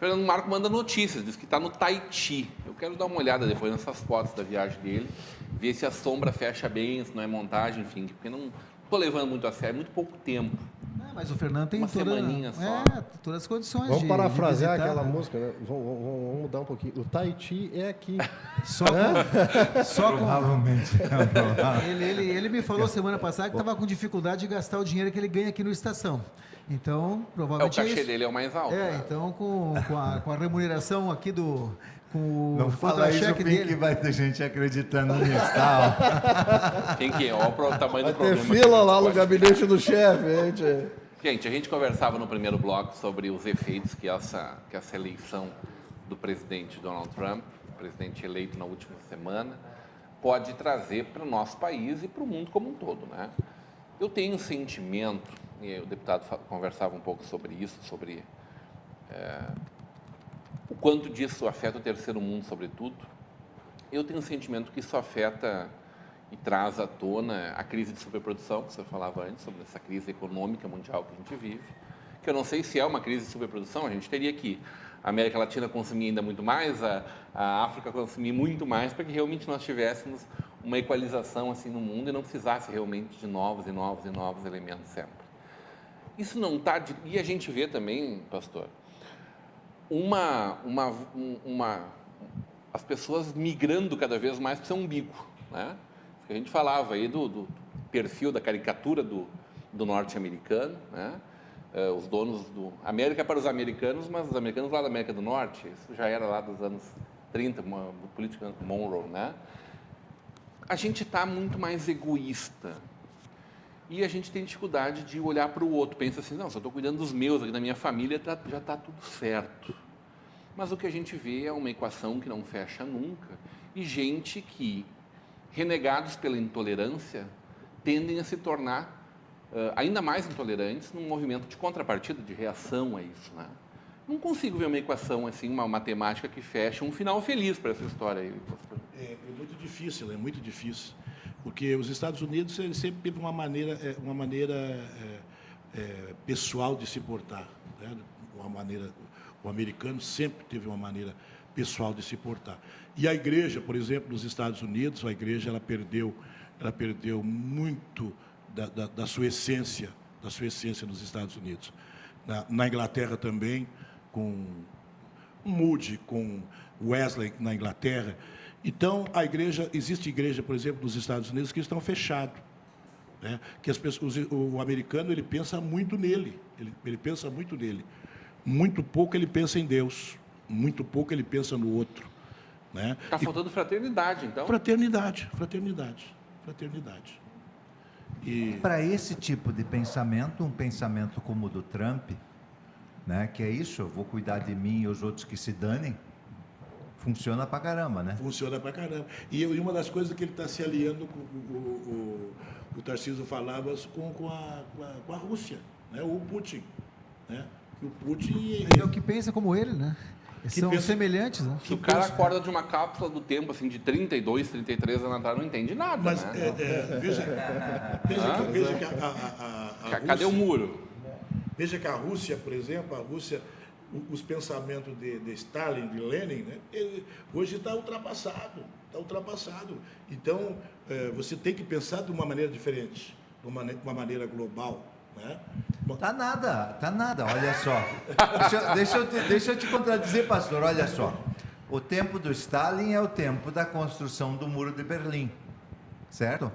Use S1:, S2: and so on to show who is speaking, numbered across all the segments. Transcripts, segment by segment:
S1: Fernando Marco manda notícias, diz que está no Tahiti. Eu quero dar uma olhada depois nessas fotos da viagem dele, ver se a sombra fecha bem, se não é montagem, enfim, porque não estou levando muito a sério, muito pouco tempo.
S2: Mas o Fernando tem
S1: Uma semaninha só.
S2: todas as condições
S3: Vamos parafrasear
S2: de visitar,
S3: aquela
S2: né?
S3: música, né? Vamos mudar um pouquinho. O Tahiti é aqui.
S2: Só com...
S4: Provavelmente.
S2: Ele me falou semana passada que estava com dificuldade de gastar o dinheiro que ele ganha aqui no Estação. Então,
S1: O
S2: provavelmente
S1: cachê
S2: isso.
S1: dele é o mais alto. né?
S2: Então com a remuneração aqui do... Com
S4: Não
S2: o
S4: fala isso,
S2: contra-cheque
S4: que
S2: dele.
S4: vai ter gente acreditando nisso, tá?
S1: Tem que ir, olha o tamanho do
S3: Vai ter
S1: problema. que a
S3: fila
S1: gente
S3: lá no
S1: pode-
S3: gabinete do chefe, gente.
S1: Gente, a gente conversava no primeiro bloco sobre os efeitos que essa eleição do presidente Donald Trump, presidente eleito na última semana, pode trazer para o nosso país e para o mundo como um todo, né? Eu tenho um sentimento, e o deputado conversava um pouco sobre isso, sobre o quanto disso afeta o terceiro mundo, sobretudo. Eu tenho um sentimento que isso afeta e traz à tona a crise de superprodução, que você falava antes, sobre essa crise econômica mundial que a gente vive, que eu não sei se é uma crise de superprodução, a gente teria que a América Latina consumir ainda muito mais, a África consumir muito mais, para que realmente nós tivéssemos uma equalização assim no mundo e não precisasse realmente de novos e novos e novos elementos sempre. Isso não está... E a gente vê também, pastor, as pessoas migrando cada vez mais para o seu umbigo, né? A gente falava aí do perfil, da caricatura do norte-americano, né? Os donos do... América para os americanos, mas os americanos lá da América do Norte, isso já era lá dos anos 30, do político Monroe, né? A gente está muito mais egoísta e a gente tem dificuldade de olhar para o outro. Pensa assim, não, se eu estou cuidando dos meus, aqui da minha família, já está tudo certo. Mas o que a gente vê é uma equação que não fecha nunca e gente que, renegados pela intolerância, tendem a se tornar ainda mais intolerantes num movimento de contrapartida, de reação a isso, né? Não consigo ver uma equação, assim, uma matemática que feche um final feliz para essa história aí.
S5: É muito difícil, porque os Estados Unidos eles sempre teve uma maneira pessoal de se portar, né? O americano sempre teve uma maneira pessoal de se portar. E a igreja, por exemplo, nos Estados Unidos, a igreja ela perdeu muito da sua essência nos Estados Unidos. Na Inglaterra também, com Moody, com Wesley na Inglaterra. Então, existe igreja, por exemplo, nos Estados Unidos que estão fechadas, né? Que as pessoas, o americano ele pensa muito nele, ele pensa muito nele. Muito pouco ele pensa em Deus, muito pouco ele pensa no outro, né?
S1: Está faltando fraternidade, então?
S5: Fraternidade.
S4: E para esse tipo de pensamento, um pensamento como o do Trump, né, que é isso, eu vou cuidar de mim e os outros que se danem, funciona pra caramba, né?
S5: Funciona pra caramba. E uma das coisas que ele está se aliando com o Tarcísio falava com a Rússia, né? O Putin, né? O Putin
S2: É o que pensa como ele, né? São semelhantes, né?
S1: Se o cara acorda de uma cápsula do tempo, assim, de 32, 33 anos atrás, não entende nada,
S5: Mas
S1: né?
S5: veja que a
S1: Cadê o muro?
S5: Veja que a Rússia, por exemplo, os pensamentos de Stalin, de Lenin, né, hoje está ultrapassado. Então, você tem que pensar de uma maneira diferente, de uma maneira global, né?
S4: Tá nada, olha só. Deixa eu te contradizer, pastor, olha só. O tempo do Stalin é o tempo da construção do Muro de Berlim, certo?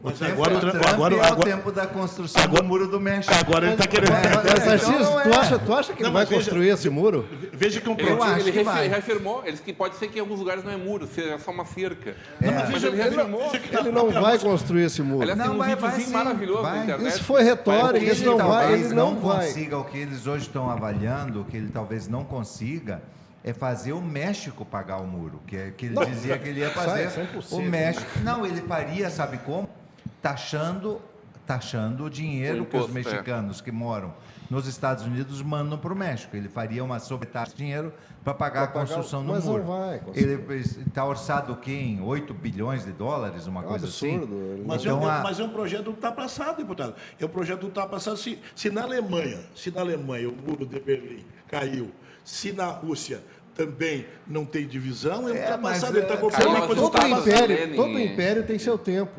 S4: O
S5: Mas
S4: tempo
S5: agora
S4: do
S5: o Trump-
S4: Trump
S5: agora-
S4: é o
S5: agora-
S4: tempo da construção do Muro do México.
S5: Agora ele está querendo...
S3: Tarcísio, tu acha que ele vai construir esse muro?
S5: Veja que
S4: Eu acho
S1: Ele
S4: que vai.
S1: reafirmou, ele disse que pode ser que em alguns lugares não é muro, seja só uma cerca.
S4: Mas
S1: Mas ele reafirmou.
S3: Ele não vai construir esse muro.
S1: Aliás, tem um videozinho
S4: sim,
S1: maravilhoso na
S4: vai.
S1: internet.
S3: Isso foi retórica,
S1: Vai,
S3: isso não vai,
S4: talvez
S3: ele não vai.
S4: consiga, o que eles hoje estão avaliando, o que ele talvez não consiga, é fazer o México pagar o muro, que ele dizia que ele ia fazer.
S3: Isso é impossível.
S4: O México. Não, ele faria, sabe como? taxando o dinheiro
S1: O
S4: que os
S1: imposto,
S4: mexicanos que moram nos Estados Unidos mandam para o México. Ele faria uma sobretaxa de dinheiro para pagar a construção do
S3: mas
S4: muro.
S3: não vai conseguir.
S4: Ele está orçado o quê? Em 8 bilhões de dólares, uma coisa
S3: absurdo.
S4: assim?
S5: Mas,
S4: Então,
S5: mas é um projeto do ultrapassado, deputado. É um projeto do ultrapassado. Se na Alemanha o muro de Berlim caiu, se na Rússia também não tem divisão, é ultrapassado. Ele está comprando uma coisa ultrapassada.
S3: Todo império tem seu tempo.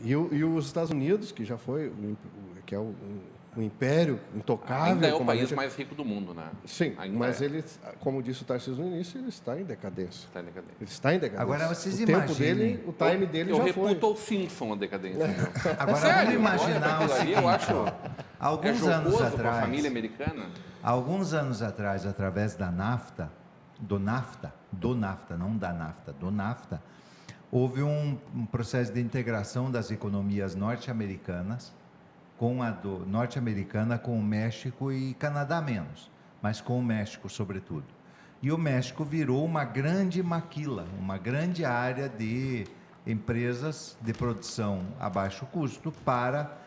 S3: E os Estados Unidos, que já foi, que é um império intocável.
S1: Ainda é o
S3: como a
S1: país
S3: gente-
S1: mais rico do mundo, né?
S3: Sim,
S1: Ainda
S3: mas
S1: é.
S3: ele, como disse o Tarcísio no início, ele está em decadência.
S1: Está em decadência.
S3: Ele está em decadência.
S4: Agora, vocês
S3: o tempo
S4: imaginem-
S3: dele, o time dele
S1: Eu
S3: já
S1: reputo
S3: foi.
S1: ao Simpson a decadência. viu?
S4: Agora,
S1: Sério,
S4: vamos imaginar
S1: olha pra
S4: o
S1: aquilo ali,
S4: seguinte,
S1: eu acho
S4: ó. Alguns
S1: jocoso
S4: anos
S1: pra
S4: atrás,
S1: família americana.
S4: alguns anos atrás, através da NAFTA, do NAFTA, não da NAFTA, do NAFTA, houve um processo de integração das economias norte-americanas norte-americana com o México e Canadá menos, mas com o México sobretudo. E o México virou uma grande maquila, uma grande área de empresas de produção a baixo custo para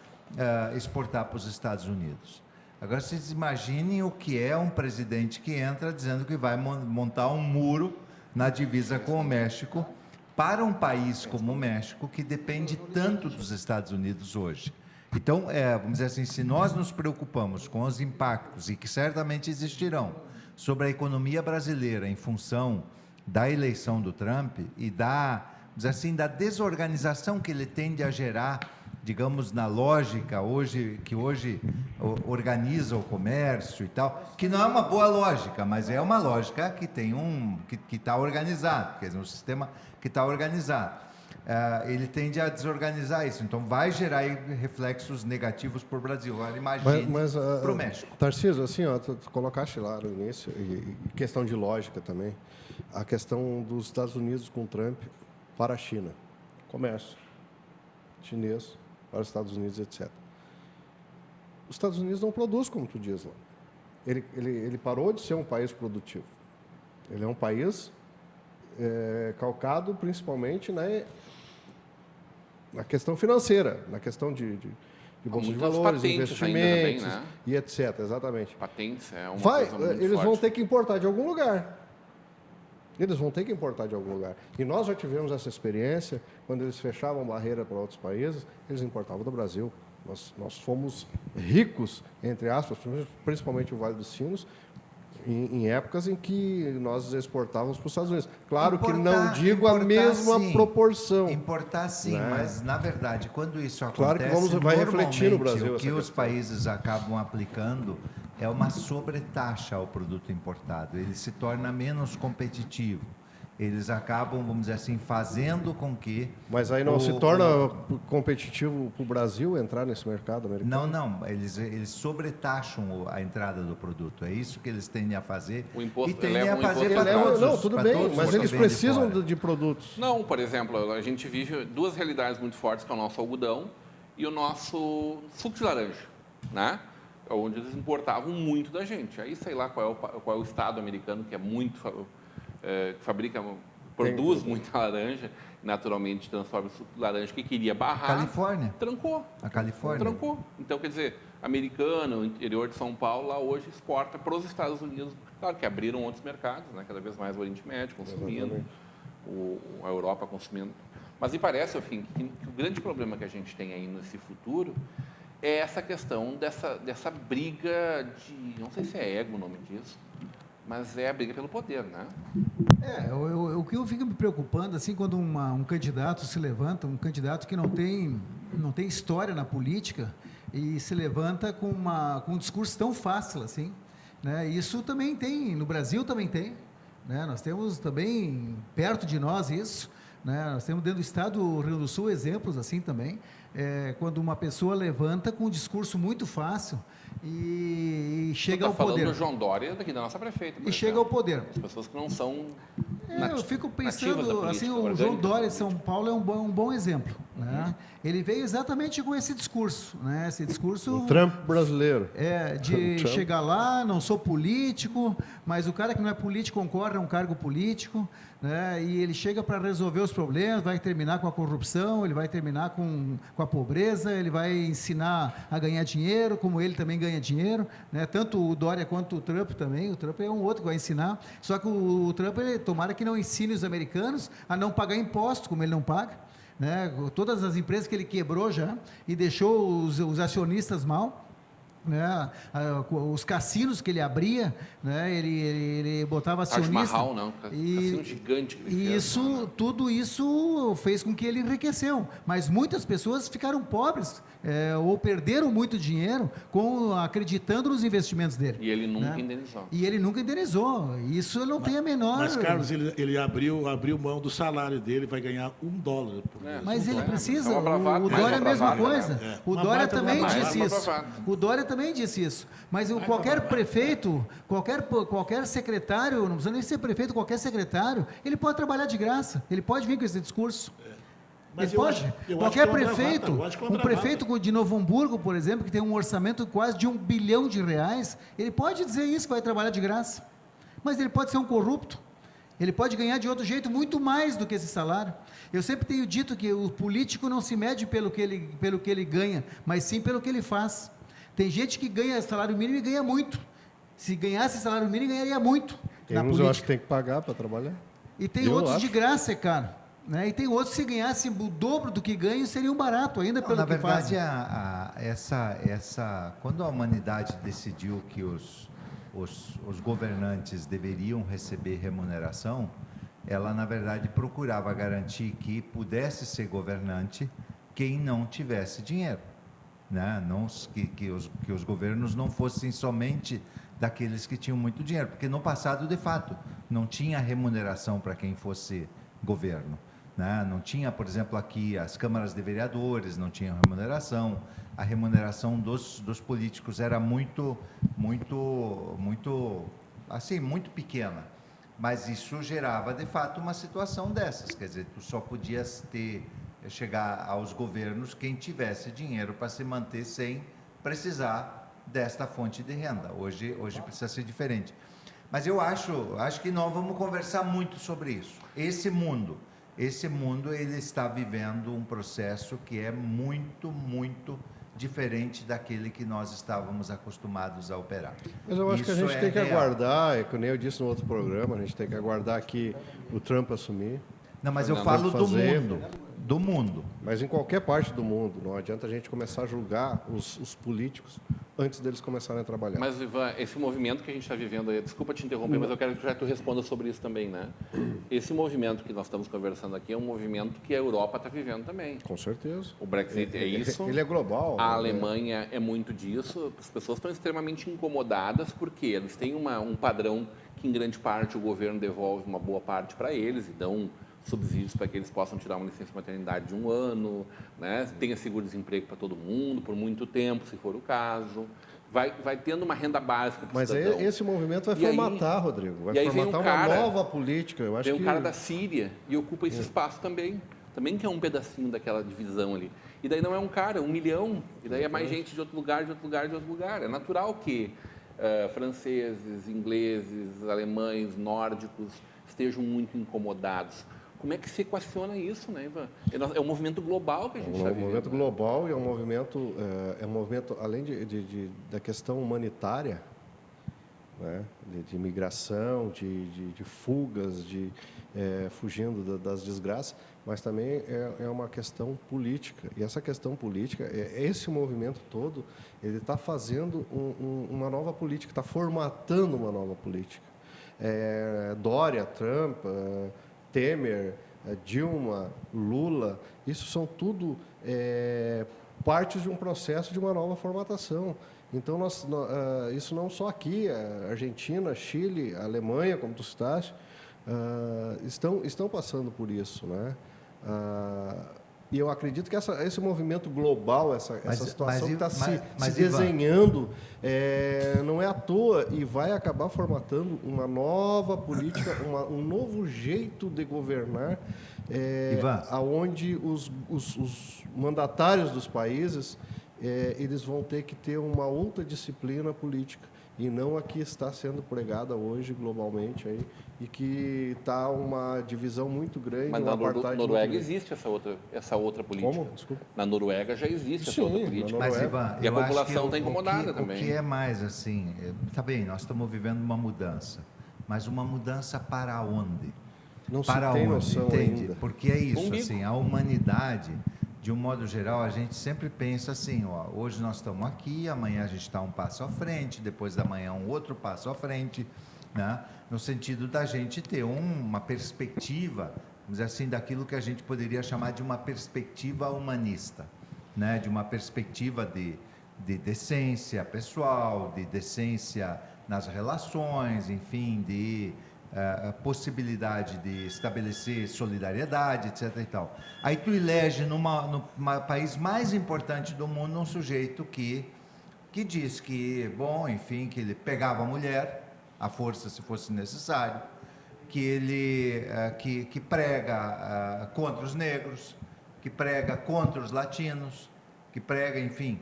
S4: exportar para os Estados Unidos. Agora, vocês imaginem o que é um presidente que entra dizendo que vai montar um muro na divisa com o México para um país como o México, que depende tanto dos Estados Unidos hoje. Então, vamos dizer assim, se nós nos preocupamos com os impactos, e que certamente existirão, sobre a economia brasileira em função da eleição do Trump e vamos dizer assim, da desorganização que ele tende a gerar, digamos, na lógica que hoje organiza o comércio e tal, que não é uma boa lógica, mas é uma lógica que tem que está organizado, quer dizer, um sistema que está organizado. Ele tende a desorganizar isso, então vai gerar reflexos negativos para o Brasil. Agora imagine para o México.
S3: Tarcísio, assim, ó, tu colocaste lá no início, e questão de lógica também, a questão dos Estados Unidos com Trump para a China, comércio chinês para os Estados Unidos, etc. Os Estados Unidos não produz, como tu diz lá. Ele parou de ser um país produtivo. Ele é um país calcado principalmente na questão financeira, na questão de bolsa de valores, investimentos
S1: né?
S3: e etc. Exatamente.
S1: Patentes é uma coisa muito
S3: eles vão
S1: forte.
S3: ter que importar de algum lugar. Eles vão ter que importar de algum lugar. E nós já tivemos essa experiência, quando eles fechavam barreira para outros países, eles importavam do Brasil. Nós fomos ricos, entre aspas, principalmente o Vale dos Sinos, em épocas em que nós exportávamos para os Estados Unidos. Claro que não digo a mesma proporção.
S4: Importar sim,
S3: né?
S4: Mas na verdade, quando isso acontece,
S3: Claro que vai refletir no Brasil
S4: o que
S3: essa
S4: os
S3: questão.
S4: países acabam aplicando é uma sobretaxa ao produto importado. Ele se torna menos competitivo. Eles acabam, vamos dizer assim, fazendo com que...
S3: Mas aí não se torna competitivo para o Brasil entrar nesse mercado americano?
S4: Não. Eles sobretaxam a entrada do produto. É isso que eles tendem a fazer.
S1: O imposto,
S4: e tendem a
S1: um
S4: fazer
S1: imposto
S4: para todos.
S3: Não, tudo
S4: para
S3: bem,
S4: todos
S3: mas
S4: que
S3: eles
S4: vêm de
S3: precisam
S4: fora.
S3: de produtos.
S1: Não, por exemplo, a gente vive duas realidades muito fortes, que é o nosso algodão e o nosso suco de laranja, né? Onde eles importavam muito da gente. Aí sei lá qual é o estado americano que é muito... que fabrica, produz muita laranja, naturalmente transforma o suco de laranja, que queria barrar.
S4: Califórnia.
S1: Trancou.
S4: A Califórnia.
S1: Trancou. Então, quer dizer, americano, o interior de São Paulo, lá hoje exporta para os Estados Unidos. Claro que abriram outros mercados, né? Cada vez mais o Oriente Médio consumindo, a Europa consumindo. Mas me parece, enfim, que o grande problema que a gente tem aí nesse futuro é essa questão dessa briga de... Não sei se é ego o nome disso, mas é a briga pelo poder, né?
S2: O que eu fico me preocupando, assim, quando um candidato se levanta, um candidato que não tem história na política e se levanta com um discurso tão fácil, assim, né? Isso também tem, no Brasil também tem, né? Nós temos também, perto de nós, isso, né? Nós temos dentro do estado do Rio Grande do Sul exemplos assim também, quando uma pessoa levanta com um discurso muito fácil e chega ao poder.
S1: Falando do João Dória, daqui da nossa prefeita.
S2: E chega ao poder.
S1: As pessoas que não são
S2: Eu fico
S1: nativas da
S2: pensando,
S1: política
S2: assim, o
S1: orgânica
S2: João Dória
S1: da
S2: de São
S1: política.
S2: Paulo é um bom exemplo. né? Ele veio exatamente com esse discurso, né? Esse discurso
S3: O Trump brasileiro.
S2: de
S3: O Trump.
S2: chegar lá, não sou político, mas o cara que não é político concorre a um cargo político, né? E ele chega para resolver os problemas, vai terminar com a corrupção, ele vai terminar com a pobreza, ele vai ensinar a ganhar dinheiro, como ele também ganha dinheiro, né? Tanto o Dória quanto o Trump também. O Trump é um outro que vai ensinar, só que o Trump, tomara que não ensine os americanos a não pagar imposto, como ele não paga, né? Todas as empresas que ele quebrou já e deixou os acionistas mal, né? Os cassinos que ele abria, né? Ele botava
S1: Taj
S2: acionista.
S1: Mahal, não. Cassino gigante que ele
S2: E
S1: fez,
S2: isso,
S1: né?
S2: tudo isso fez com que ele enriqueceu. Mas muitas pessoas ficaram pobres ou perderam muito dinheiro acreditando nos investimentos dele.
S1: E ele nunca
S2: né?
S1: indenizou.
S2: E ele nunca indenizou. Isso eu não tenho a menor...
S5: Mas, Carlos, ele abriu mão do salário dele, vai ganhar $1 por mês.
S2: Mas ele precisa.
S1: É uma bravata,
S2: O
S1: mais
S2: Dória é a
S1: uma
S2: mesma
S1: bravata,
S2: coisa.
S1: né?
S2: O
S5: Uma
S2: Dória
S5: baita
S2: também
S5: bravata.
S2: disse
S1: Uma
S2: isso.
S1: bravata.
S2: O Dória também disse isso. Mas qualquer prefeito, qualquer secretário, não precisa nem ser prefeito, qualquer secretário, ele pode trabalhar de graça. Ele pode vir com esse discurso.
S5: Mas
S2: Ele
S5: eu
S2: pode.
S5: acho- eu acho
S2: Qualquer
S5: que é uma
S2: prefeito,
S5: bravata, eu acho que é uma
S2: um
S5: bravata.
S2: prefeito de Novo Hamburgo, por exemplo, que tem um orçamento quase de R$1 bilhão, ele pode dizer isso, que vai trabalhar de graça. Mas ele pode ser um corrupto. Ele pode ganhar de outro jeito muito mais do que esse salário. Eu sempre tenho dito que o político não se mede pelo que ele ganha, mas sim pelo que ele faz. Tem gente que ganha salário mínimo e ganha muito. Se ganhasse salário mínimo, ganharia muito
S3: Tem
S2: na
S3: uns eu acho
S2: política.
S3: que tem que pagar para trabalhar.
S2: E tem
S3: eu
S2: outros de
S3: acho.
S2: graça, é caro. Né? E tem outros que se ganhasse o dobro do que ganham, seriam barato, ainda
S4: Não,
S2: pelo
S4: na
S2: que
S4: verdade,
S2: fazem.
S4: quando a humanidade decidiu que os governantes deveriam receber remuneração, ela, na verdade, procurava garantir que pudesse ser governante quem não tivesse dinheiro. Né? Não, que os governos não fossem somente daqueles que tinham muito dinheiro, porque no passado, de fato, não tinha remuneração para quem fosse governo. Né? Não tinha, por exemplo, aqui as câmaras de vereadores, não tinham remuneração. A remuneração dos políticos era muito pequena. Mas isso gerava, de fato, uma situação dessas. Quer dizer, tu só podias chegar aos governos quem tivesse dinheiro para se manter sem precisar desta fonte de renda. Hoje precisa ser diferente. Mas eu acho que nós vamos conversar muito sobre isso. Esse mundo ele está vivendo um processo que é muito, muito diferente daquele que nós estávamos acostumados a operar.
S3: Mas eu acho que a
S4: Isso
S3: gente
S4: é
S3: tem que
S4: real.
S3: aguardar, que nem eu disse no outro programa, a gente tem que aguardar que o Trump assumir.
S4: Não, mas eu
S3: Não,
S4: falo
S3: vamos fazer.
S4: do mundo.
S3: Mas em qualquer parte do mundo, não adianta a gente começar a julgar os políticos antes deles começarem a trabalhar.
S1: Mas, Ivan, esse movimento que a gente está vivendo aí, desculpa te interromper, mas eu quero que já tu responda sobre isso também, né? Esse movimento que nós estamos conversando aqui é um movimento que a Europa está vivendo também.
S3: Com certeza.
S1: O Brexit é isso.
S3: Ele é global.
S1: A
S3: né?
S1: Alemanha é muito disso. As pessoas estão extremamente incomodadas porque eles têm um padrão que, em grande parte, o governo devolve uma boa parte para eles e dão subsídios para que eles possam tirar uma licença de maternidade de 1 ano, né? Tenha seguro-desemprego para todo mundo, por muito tempo, se for o caso. Vai tendo uma renda básica para o
S3: Mas
S1: cidadão.
S3: esse movimento vai
S1: E aí-
S3: formatar, Rodrigo. Vai
S1: e aí vem
S3: formatar
S1: um cara-
S3: uma nova política. Eu acho
S1: Tem um
S3: que
S1: cara da Síria e ocupa esse espaço também. Também que é um pedacinho daquela divisão ali. E daí não é um cara, é 1 milhão. E daí é mais gente de outro lugar, de outro lugar, de outro lugar. É natural que franceses, ingleses, alemães, nórdicos estejam muito incomodados. Como é que se equaciona isso, né, Ivan? É um movimento global que a gente está
S3: um
S1: vivendo.
S3: movimento global e é um movimento além da questão humanitária, né? de migração, de fugas, fugindo das desgraças, mas também é uma questão política. E essa questão política, esse movimento todo, ele está fazendo uma nova política, está formatando uma nova política. Dória, Trump, Temer, Dilma, Lula, isso são tudo partes de um processo de uma nova formatação. Então, isso não só aqui, Argentina, Chile, Alemanha, como tu citaste, estão passando por isso, né? E eu acredito que esse movimento global, essa situação que está se desenhando, não é à toa e vai acabar formatando uma nova política, um novo jeito de governar, aonde os mandatários dos países eles vão ter que ter uma outra disciplina política e não a que está sendo pregada hoje globalmente aí, e que está uma divisão muito grande.
S1: Mas na Noruega existe essa outra política.
S3: Como? Desculpa.
S1: Na Noruega já existe essa outra política.
S4: Mas, Ivan,
S1: e a população está incomodada também.
S4: O que é mais assim, está bem, nós estamos vivendo uma mudança, mas uma mudança para onde?
S3: Não
S4: para
S3: se tem
S4: onde,
S3: noção
S4: entende?
S3: ainda.
S4: Porque é isso, assim, a humanidade, de um modo geral, a gente sempre pensa assim, ó, hoje nós estamos aqui, amanhã a gente está um passo à frente, depois da manhã um outro passo à frente, né? No sentido da gente ter uma perspectiva, vamos dizer assim, daquilo que a gente poderia chamar de uma perspectiva humanista, né? De uma perspectiva de decência pessoal, de decência nas relações, enfim, de possibilidade de estabelecer solidariedade, etc. e tal. Aí tu elege no país mais importante do mundo um sujeito que diz que, bom, enfim, que ele pegava a mulher à força se fosse necessário, que ele que prega contra os negros, que prega contra os latinos, que prega, enfim.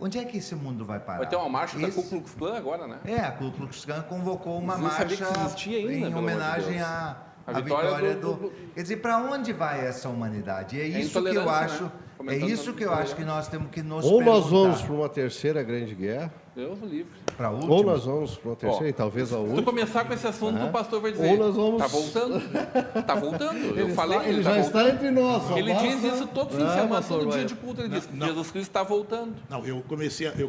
S4: Onde é que esse mundo vai parar?
S1: Vai ter uma marcha da Ku Klux Klan agora, né?
S4: A Ku Klux Klan convocou uma
S1: Não sabia
S4: marcha
S1: que existia ainda,
S4: em homenagem à vitória do... Quer dizer, para onde vai essa humanidade? É isso que eu acho,
S1: né?
S4: Que nós temos que nos
S3: Ou
S4: perguntar.
S3: nós vamos para uma terceira grande guerra,
S1: Deus o livre.
S4: Para a última.
S3: ou nós vamos para uma terceira e talvez a
S1: Se
S3: última.
S1: tu começar com esse assunto, o pastor vai dizer,
S3: Ou nós vamos...
S1: tá voltando? Tá voltando. Eu falei,
S3: ele já está entre nós. só
S1: Ele
S3: basta-
S1: diz isso todo fim de semana,
S3: pastor,
S1: todo dia
S3: vai.
S1: de culto. Ele diz, Jesus Cristo está voltando.
S5: Não, eu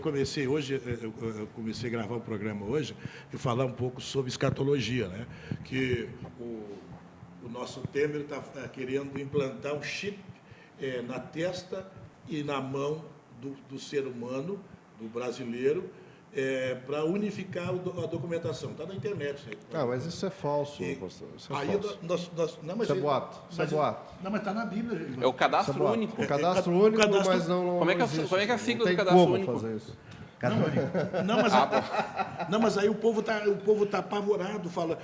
S5: comecei hoje, eu comecei a gravar um programa hoje e falar um pouco sobre escatologia, né? Que o nosso Temer está querendo implantar um chip na testa e na mão do ser humano, do brasileiro, para unificar a documentação. Está na internet. Né?
S3: Mas isso é falso, pastor. Isso é
S5: Aí
S3: falso.
S5: não, mas
S3: Isso é boato. Isso é boato.
S5: Não, mas está na Bíblia.
S1: É o cadastro
S3: Isso é boato.
S1: único.
S3: O cadastro único,
S5: cadastro-
S3: mas não
S1: Como é que é
S3: existe.
S1: como é que é a sigla
S3: Não
S1: do
S3: tem
S1: cadastro
S3: como
S1: único?
S3: fazer isso.
S5: Não, mas aí o povo tá apavorado, fala,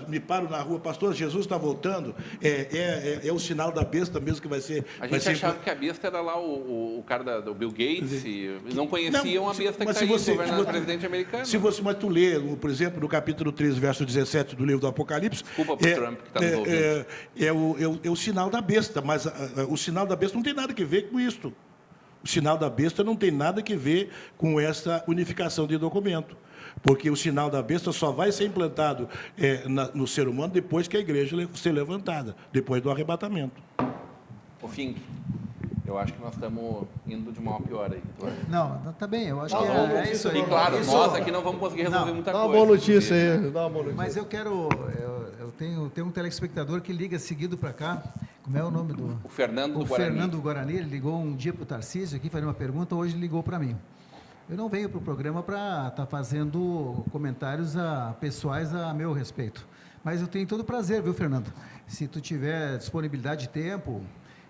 S5: me paro na rua, pastor, Jesus está voltando, é o sinal da besta mesmo que vai ser.
S1: A gente achava que a besta era lá o cara do Bill Gates, e não conheciam a besta que está aí, governando presidente americano.
S5: Mas tu lê, por exemplo, no capítulo 3, verso 17 do livro do Apocalipse...
S1: Desculpa pro Trump que está nos ouvindo.
S5: É o sinal da besta, mas o sinal da besta não tem nada a ver com isso. O sinal da besta não tem nada a ver com essa unificação de documento, porque o sinal da besta só vai ser implantado no ser humano depois que a igreja ser levantada, depois do arrebatamento.
S1: O Fink, eu acho que nós estamos indo de mal a pior aí.
S2: Não, tá bem, eu acho que é isso aí.
S1: E claro,
S2: Isso-
S1: nós aqui não vamos conseguir resolver muita
S3: Dá
S1: coisa.
S3: uma boa notícia aí. Dá uma boa notícia.
S2: Mas eu quero... Eu tenho um telespectador que liga seguido para cá. Como é o nome do...
S1: O Fernando do
S2: O
S1: Guarani.
S2: Fernando do Guarani, ele ligou um dia para o Tarcísio aqui, fazer uma pergunta, hoje ele ligou para mim. Eu não venho para o programa para estar fazendo comentários pessoais a meu respeito. Mas eu tenho todo o prazer, viu, Fernando? Se tu tiver disponibilidade de tempo,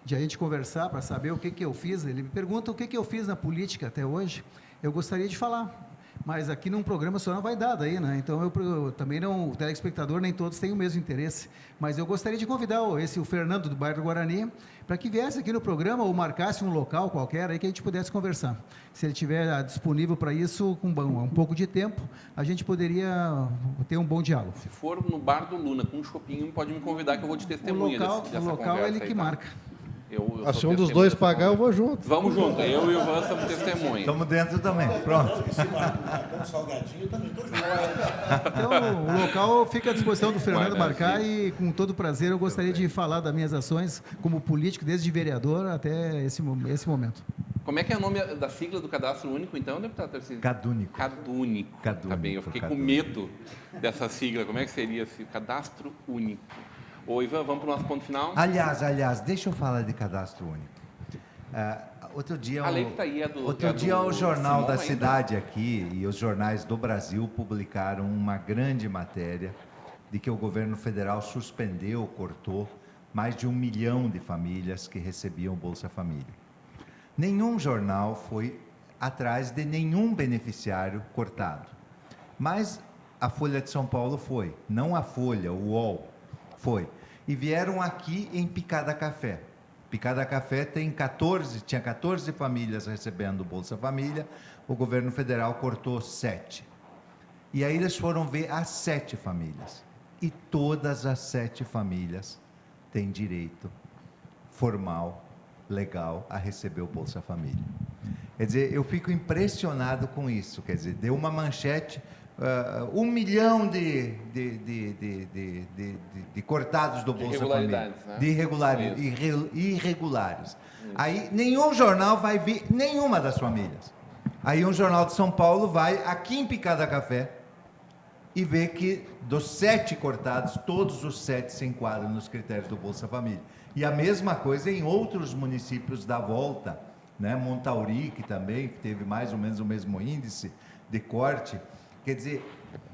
S2: de a gente conversar para saber o que eu fiz, ele me pergunta o que eu fiz na política até hoje, eu gostaria de falar. Mas aqui num programa só não vai dar daí, né? Então eu também não, o telespectador nem todos têm o mesmo interesse. Mas eu gostaria de convidar o Fernando do bairro do Guarani para que viesse aqui no programa ou marcasse um local qualquer aí que a gente pudesse conversar. Se ele estiver disponível para isso, com um pouco de tempo, a gente poderia ter um bom diálogo.
S1: Se for no bar do Luna com um chopinho, pode me convidar que eu vou te testemunhar
S2: O local é ele que marca.
S1: Eu
S3: Se
S1: sou
S3: um dos
S1: testemunha
S3: dois
S1: dessa
S3: pagar, eu
S1: conversa.
S3: vou junto.
S1: Vamos junto, eu e o Ivan somos testemunhas.
S4: Estamos dentro também, pronto.
S5: Um salgadinho também, estou junto.
S2: Então, o local fica à disposição do Fernando
S1: Maravilha.
S2: marcar e, com todo prazer, eu gostaria de falar das minhas ações como político, desde vereador até esse momento.
S1: Como é que é o nome da sigla do cadastro único, então, deputado Tarcísio?
S4: Cadúnico.
S1: Cadúnico. Tá bem, eu fiquei com medo dessa sigla. Como é que seria esse cadastro único? Ô, Ivan, vamos para o nosso ponto final?
S4: Aliás, deixa eu falar de cadastro único. Outro dia,
S1: A lei que está aí é do
S4: o Jornal
S1: Simão
S4: da
S1: ainda.
S4: Cidade aqui e os jornais do Brasil publicaram uma grande matéria de que o governo federal suspendeu, cortou mais de 1 milhão de famílias que recebiam Bolsa Família. Nenhum jornal foi atrás de nenhum beneficiário cortado. Mas a Folha de São Paulo foi, não a Folha, o UOL foi. E vieram aqui em Picada Café. Picada Café tinha 14 famílias recebendo Bolsa Família, o governo federal cortou 7. E aí eles foram ver as 7 famílias. E todas as 7 famílias têm direito formal, legal, a receber o Bolsa Família. Quer dizer, eu fico impressionado com isso. Quer dizer, deu uma manchete, 1 milhão de cortados do Bolsa Família.
S1: Né?
S4: De irregulares. Aí nenhum jornal vai ver nenhuma das famílias. Aí um jornal de São Paulo vai aqui em Picada Café e vê que dos 7 cortados, todos os 7 se enquadram nos critérios do Bolsa Família. E a mesma coisa em outros municípios da volta, né? Montauri, que também teve mais ou menos o mesmo índice de corte. Quer dizer,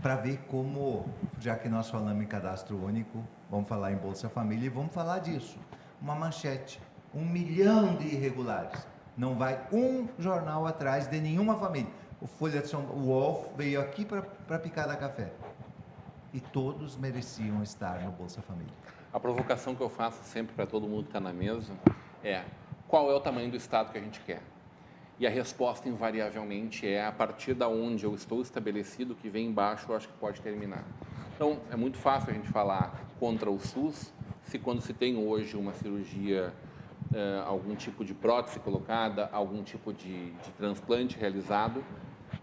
S4: para ver como, já que nós falamos em cadastro único, vamos falar em Bolsa Família e vamos falar disso. Uma manchete, 1 milhão de irregulares. Não vai um jornal atrás de nenhuma família. O Folha de São Paulo, o UOL veio aqui para Picada Café. E todos mereciam estar no Bolsa Família.
S1: A provocação que eu faço sempre para todo mundo que está na mesa é: qual é o tamanho do Estado que a gente quer? E a resposta, invariavelmente, é a partir da onde eu estou estabelecido, que vem embaixo, eu acho que pode terminar. Então, é muito fácil a gente falar contra o SUS, se quando se tem hoje uma cirurgia, algum tipo de prótese colocada, algum tipo de transplante realizado,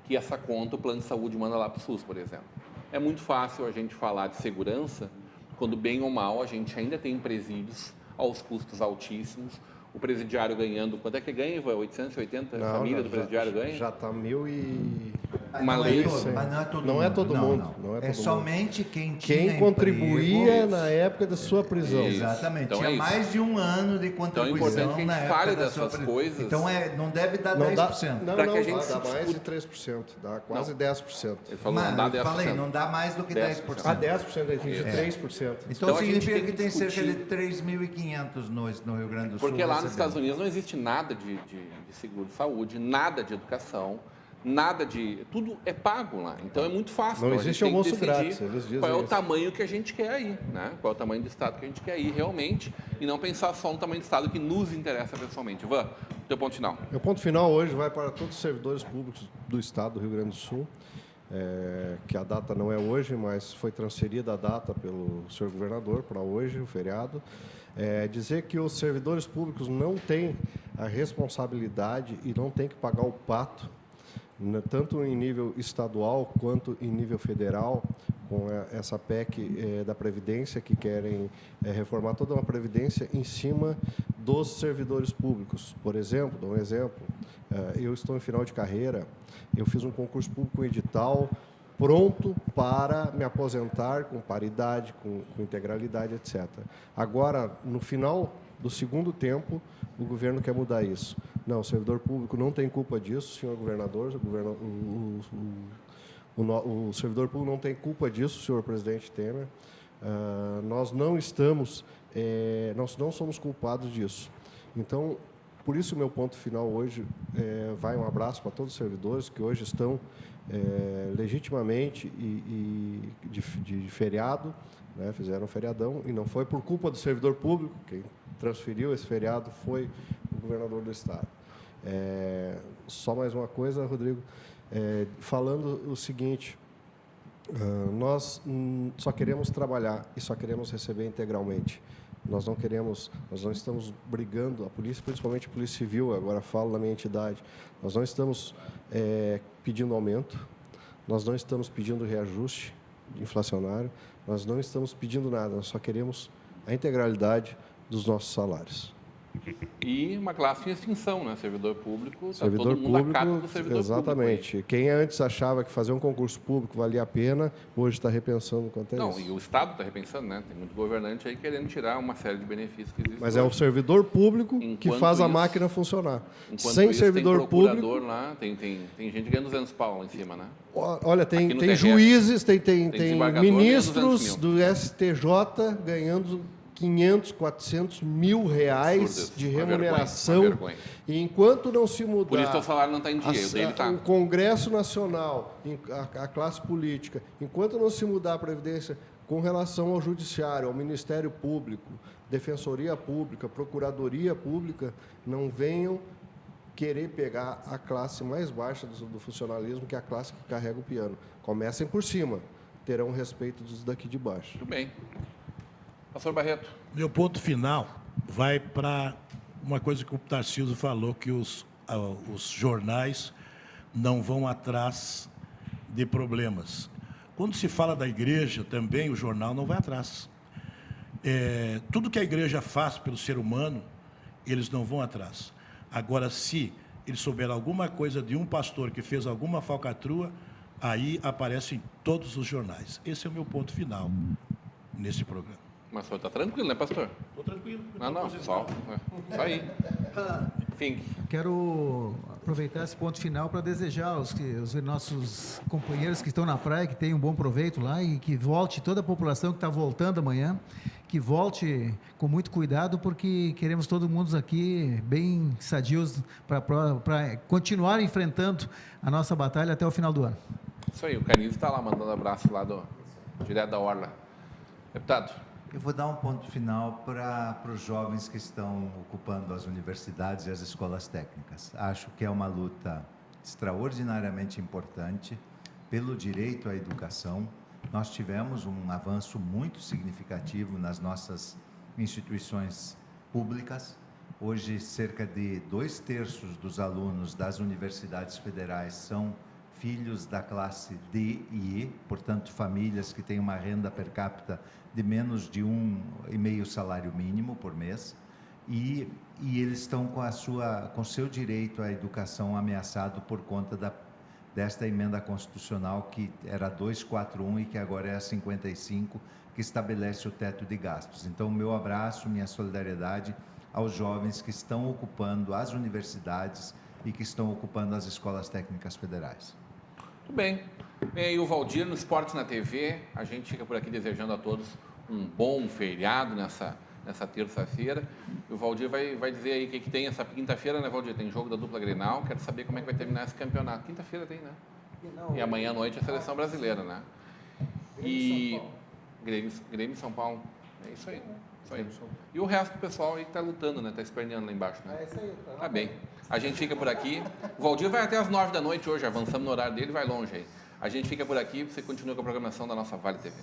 S1: que essa conta o plano de saúde manda lá para o SUS, por exemplo. É muito fácil a gente falar de segurança, quando bem ou mal a gente ainda tem presídios aos custos altíssimos, o presidiário ganhando, quanto é que ganha, Ivan? 880 famílias do presidiário ganha?
S3: Já está 1.000 e...
S1: Uma lei.
S4: Mas não é todo mundo.
S3: Não é todo mundo.
S4: É somente quem tinha
S3: quem contribuía
S4: emprego.
S3: na época da sua prisão.
S4: Exatamente.
S1: Então
S4: tinha
S1: é isso.
S4: mais de 1 ano de
S1: Então é
S4: contribuição
S1: importante que a
S4: na
S1: gente
S4: época
S1: fale
S4: da sua
S1: dessas
S4: prisão.
S1: coisas.
S4: Então não deve dar
S3: Não
S4: 10%.
S3: Dá,
S1: Pra
S3: não,
S1: que a gente
S3: dá
S1: se
S3: mais de 3%, dá quase 10%.
S1: Ele falou,
S4: Mas,
S1: não dá 10%.
S4: eu falei, não dá mais do que 10%.
S3: 10%, aí tem de 3%.
S4: Então,
S1: Então, a gente
S4: significa
S1: tem
S4: que
S1: que
S4: tem cerca de
S1: discutir.
S4: 3.500 no Rio Grande do Sul.
S1: Porque lá nos
S4: recebendo.
S1: Estados Unidos não existe nada de seguro de saúde, nada de educação, nada de... Tudo é pago lá. Então é muito fácil.
S3: Não
S1: Então, a gente
S3: existe
S1: tem que
S3: almoço
S1: decidir
S3: grátis, eles dizem
S1: qual é o
S3: isso.
S1: tamanho que a gente quer aí, né? Qual é o tamanho do Estado que a gente quer ir realmente, e não pensar só no tamanho do Estado que nos interessa pessoalmente. Ivan, teu ponto final.
S3: Meu ponto final hoje vai para todos os servidores públicos do Estado do Rio Grande do Sul, que a data não é hoje, mas foi transferida a data pelo senhor governador para hoje, o feriado. Dizer que os servidores públicos não têm a responsabilidade e não têm que pagar o pato, tanto em nível estadual quanto em nível federal, com essa PEC da Previdência, que querem reformar toda uma Previdência em cima dos servidores públicos. Por exemplo, dou um exemplo, eu estou em final de carreira, eu fiz um concurso público, um edital, pronto para me aposentar com paridade, com integralidade, etc. Agora, no final do segundo tempo, o governo quer mudar isso. Não, o servidor público não tem culpa disso, senhor governador, o servidor público não tem culpa disso, senhor presidente Temer. Nós não somos culpados disso. Então, por isso o meu ponto final hoje vai um abraço para todos os servidores que hoje estão legitimamente de feriado, né, fizeram um feriadão, e não foi por culpa do servidor público, quem transferiu esse feriado foi o governador do Estado. Só mais uma coisa, Rodrigo, falando o seguinte, nós só queremos trabalhar e só queremos receber integralmente. Nós não estamos brigando, a polícia, principalmente a Polícia Civil, agora falo da minha entidade, nós não estamos pedindo aumento, nós não estamos pedindo reajuste inflacionário, nós não estamos pedindo nada, nós só queremos a integralidade dos nossos salários.
S1: E uma classe em extinção, né? Servidor público, está
S3: Servidor
S1: todo mundo
S3: público,
S1: na cata do servidor
S3: exatamente.
S1: público.
S3: Quem antes achava que fazer um concurso público valia a pena, hoje está repensando quanto é
S1: Não,
S3: isso.
S1: e o Estado está repensando, né? Tem muito governante aí querendo tirar uma série de benefícios que existem.
S3: Mas é o servidor público que faz a máquina funcionar. Sem servidor
S1: tem
S3: público...
S1: procurador lá, tem gente ganhando 200 pau lá em cima, né?
S3: Olha, tem
S1: TRF,
S3: juízes, tem
S1: desembargador
S3: ministros
S1: ganhando 200
S3: do STJ ganhando 500, 400 mil reais
S1: Absurdo,
S3: de
S1: uma
S3: remuneração.
S1: vergonha.
S3: E enquanto não se mudar...
S1: Por isso que o salário não está em dia, o dele está.
S3: O Congresso Nacional, a classe política, enquanto não se mudar a Previdência com relação ao Judiciário, ao Ministério Público, Defensoria Pública, Procuradoria Pública, não venham querer pegar a classe mais baixa do funcionalismo, que é a classe que carrega o piano. Comecem por cima, terão respeito dos daqui de baixo.
S1: Tudo bem. Pastor Barreto.
S5: Meu ponto final vai para uma coisa que o Tarcísio falou, que os jornais não vão atrás de problemas. Quando se fala da igreja, também o jornal não vai atrás. Tudo que a igreja faz pelo ser humano, eles não vão atrás. Agora, se eles souberem alguma coisa de um pastor que fez alguma falcatrua, aí aparece em todos os jornais. Esse é o meu ponto final nesse programa.
S1: Mas o senhor está tranquilo, né, pastor?
S5: Estou tranquilo.
S1: Não, só aí. Fink.
S2: Quero aproveitar esse ponto final para desejar aos nossos companheiros que estão na praia que tenham um bom proveito lá e que volte toda a população que está voltando amanhã, que volte com muito cuidado, porque queremos todo mundo aqui bem sadios para continuar enfrentando a nossa batalha até o final do ano.
S1: Isso aí, o Canizo está lá mandando abraço lá direto da Orla. Deputado.
S4: Eu vou dar um ponto final para os jovens que estão ocupando as universidades e as escolas técnicas. Acho que é uma luta extraordinariamente importante pelo direito à educação. Nós tivemos um avanço muito significativo nas nossas instituições públicas. Hoje, cerca de 2/3 dos alunos das universidades federais são filhos da classe D e E, portanto, famílias que têm uma renda per capita de menos de 1,5 salário mínimo por mês, e eles estão com seu direito à educação ameaçado por conta desta emenda constitucional que era 241 e que agora é a 55, que estabelece o teto de gastos. Então, meu abraço, minha solidariedade aos jovens que estão ocupando as universidades e que estão ocupando as escolas técnicas federais.
S1: Tudo bem. E o Valdir no Esporte na TV. A gente fica por aqui desejando a todos um bom feriado nessa terça-feira. E o Valdir vai dizer aí o que tem essa quinta-feira, né, Valdir? Tem jogo da dupla Grenal. Quero saber como é que vai terminar esse campeonato. Quinta-feira tem, né? E amanhã à noite a seleção brasileira, né? E Grêmio São Paulo. É isso aí. E o resto do pessoal aí que está lutando, né? Está esperneando lá embaixo, né?
S2: isso aí.
S1: Tá bem. A gente fica por aqui. O Valdir vai até as 9 da noite hoje, avançamos no horário dele, vai longe aí. A gente fica por aqui, você continua com a programação da nossa Vale TV.